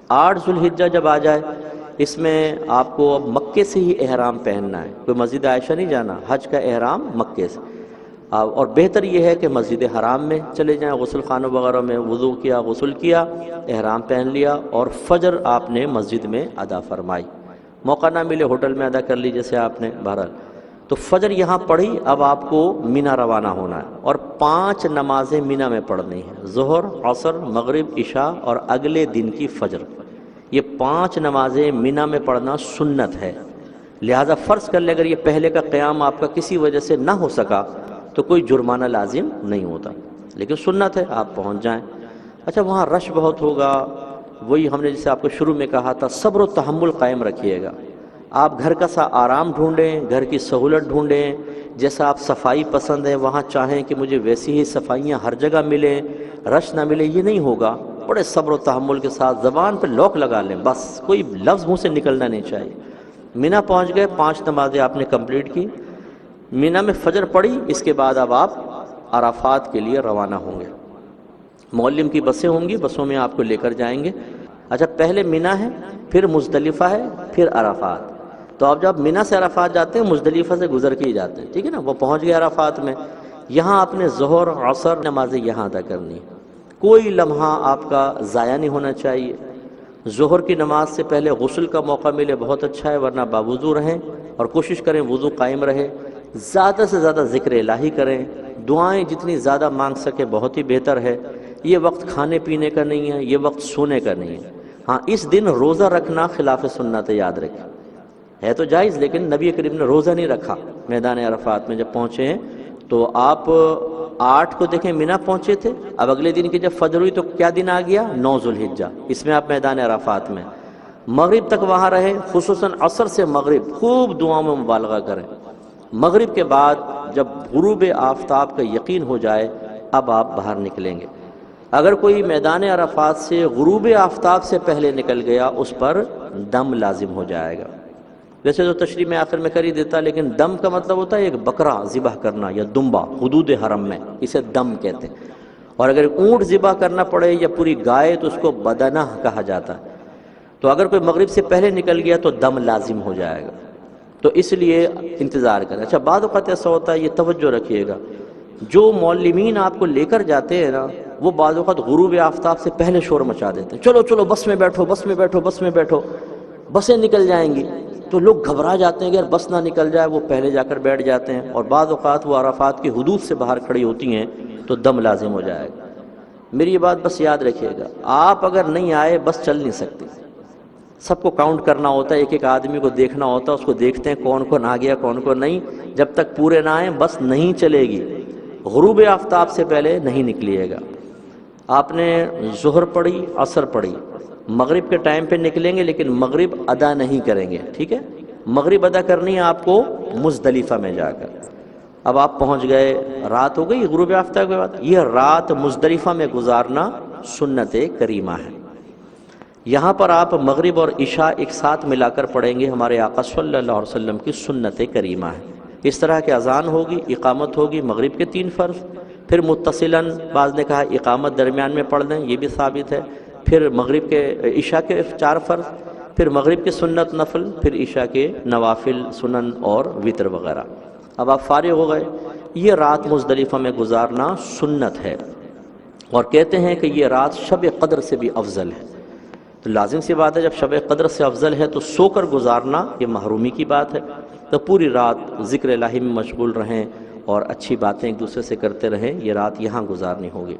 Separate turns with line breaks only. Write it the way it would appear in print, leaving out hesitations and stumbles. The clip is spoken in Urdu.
8 ذوالحجہ جب آ جائے، اس میں آپ کو اب مکے سے ہی احرام پہننا ہے، کوئی مسجد عائشہ نہیں جانا، حج کا احرام مکے سے۔ اور بہتر یہ ہے کہ مسجد حرام میں چلے جائیں، غسل خانوں وغیرہ میں وضو کیا، غسل کیا، احرام پہن لیا، اور فجر آپ نے مسجد میں ادا فرمائی۔ موقع نہ ملے ہوٹل میں ادا کر لی جیسے آپ نے، بہرحال تو فجر یہاں پڑھی۔ اب آپ کو مینا روانہ ہونا ہے، اور 5 نمازیں مینا میں پڑھنی ہیں، ظہر، عصر، مغرب، عشاء اور اگلے دن کی فجر۔ یہ 5 نمازیں مینا میں پڑھنا سنت ہے۔ لہذا فرض کر لیں اگر یہ پہلے کا قیام آپ کا کسی وجہ سے نہ ہو سکا تو کوئی جرمانہ لازم نہیں ہوتا، لیکن سنت ہے آپ پہنچ جائیں۔ اچھا، وہاں رش بہت ہوگا، وہی ہم نے جسے آپ کو شروع میں کہا تھا، صبر و تحمل قائم رکھیے گا۔ آپ گھر کا سا آرام ڈھونڈیں، گھر کی سہولت ڈھونڈیں، جیسا آپ صفائی پسند ہے وہاں چاہیں کہ مجھے ویسی ہی صفائیاں ہر جگہ ملیں، رش نہ ملے، یہ نہیں ہوگا۔ بڑے صبر و تحمل کے ساتھ زبان پہ لوک لگا لیں، بس کوئی لفظ منہ سے نکلنا نہیں چاہیے۔ مینا پہنچ گئے، 5 نمازیں آپ نے کمپلیٹ کی، مینا میں فجر پڑی، اس کے بعد اب آپ عرفات کے لیے روانہ ہوں گے۔ معلم کی بسیں ہوں گی، بسوں میں آپ کو لے کر جائیں گے۔ اچھا، پہلے مینا ہے، پھر مزدلفہ ہے، پھر عرفات۔ تو آپ جب مینا سے عرفات جاتے ہیں مزدلفہ سے گزر کے ہی جاتے ہیں، ٹھیک ہے نا، وہ پہنچ گئے عرفات میں۔ یہاں آپ نے ظہر، عصر نمازیں یہاں ادا کرنی ہے، کوئی لمحہ آپ کا ضائع نہیں ہونا چاہیے۔ ظہر کی نماز سے پہلے غسل کا موقع ملے بہت اچھا ہے، ورنہ باوضو رہیں، اور کوشش کریں وضو قائم رہے۔ زیادہ سے زیادہ ذکر الہی کریں، دعائیں جتنی زیادہ مانگ سکے بہت ہی بہتر ہے۔ یہ وقت کھانے پینے کا نہیں ہے، یہ وقت سونے کا نہیں ہے۔ ہاں، اس دن روزہ رکھنا خلاف سنت ہے، یاد رکھیں، ہے تو جائز، لیکن نبی کریم نے روزہ نہیں رکھا۔ میدان عرفات میں جب پہنچے ہیں تو آپ 8 کو دیکھیں مینا پہنچے تھے، اب اگلے دن کی جب فجر ہوئی تو کیا دن آ گیا؟ 9 ذوالحجہ، اس میں آپ میدان عرفات میں مغرب تک وہاں رہے، خصوصاً عصر سے مغرب خوب دعاؤں میں مبالغہ کریں۔ مغرب کے بعد جب غروب آفتاب کا یقین ہو جائے اب آپ باہر نکلیں گے۔ اگر کوئی میدان عرفات سے غروب آفتاب سے پہلے نکل گیا اس پر دم لازم ہو جائے گا۔ ویسے تو تشریح میں آخر میں کر ہی دیتا، لیکن دم کا مطلب ہوتا ہے ایک بکرا ذبح کرنا یا دمبا، حدود حرم میں اسے دم کہتے ہیں۔ اور اگر اونٹ ذبح کرنا پڑے یا پوری گائے تو اس کو بدنہ کہا جاتا ہے۔ تو اگر کوئی مغرب سے پہلے نکل گیا تو دم لازم ہو جائے گا، تو اس لیے انتظار کریں۔ اچھا، بعض اوقات ایسا ہوتا ہے، یہ توجہ رکھیے گا، جو معلمین آپ کو لے کر جاتے ہیں نا، وہ بعض اوقات غروب آفتاب سے پہلے شور مچا دیتے ہیں، چلو چلو بس میں بیٹھو، بس میں بیٹھو، بس میں بیٹھو، بسیں نکل جائیں گی۔ تو لوگ گھبرا جاتے ہیں کہ یار بس نہ نکل جائے، وہ پہلے جا کر بیٹھ جاتے ہیں، اور بعض اوقات وہ عرفات کی حدود سے باہر کھڑی ہوتی ہیں تو دم لازم ہو جائے گا۔ میری یہ بات بس یاد رکھیے گا، آپ اگر نہیں آئے بس چل نہیں سکتی، سب کو کاؤنٹ کرنا ہوتا ہے، ایک ایک آدمی کو دیکھنا ہوتا ہے، اس کو دیکھتے ہیں کون کون آ گیا کون کون نہیں، جب تک پورے نہ آئیں بس نہیں چلے گی۔ غروب آفتاب سے پہلے نہیں نکلیے گا۔ آپ نے ظہر پڑھی، عصر پڑھی، مغرب کے ٹائم پہ نکلیں گے لیکن مغرب ادا نہیں کریں گے، ٹھیک ہے؟ مغرب ادا کرنی ہے آپ کو مزدلفہ میں جا کر۔ اب آپ پہنچ گئے، رات ہو گئی غروب آفتاب کے بعد، یہ رات مزدلفہ میں گزارنا سنت کریمہ ہے۔ یہاں پر آپ مغرب اور عشاء ایک ساتھ ملا کر پڑھیں گے، ہمارے آقا صلی اللہ علیہ وسلم کی سنت کریمہ ہے۔ اس طرح کہ اذان ہوگی، اقامت ہوگی، مغرب کے 3 فرض، پھر متصلاً بعض نے کہا اقامت درمیان میں پڑھ دیں، یہ بھی ثابت ہے، پھر مغرب کے عشاء کے 4 فرض، پھر مغرب کے سنت نفل، پھر عشاء کے نوافل سنن اور وتر وغیرہ۔ اب آپ فارغ ہو گئے، یہ رات مزدلفہ میں گزارنا سنت ہے، اور کہتے ہیں کہ یہ رات شب قدر سے بھی افضل ہے۔ تو لازم سی بات ہے، جب شب قدر سے افضل ہے تو سو کر گزارنا یہ محرومی کی بات ہے۔ تو پوری رات ذکر الہی میں مشغول رہیں اور اچھی باتیں ایک دوسرے سے کرتے رہیں، یہ رات یہاں گزارنی ہوگی۔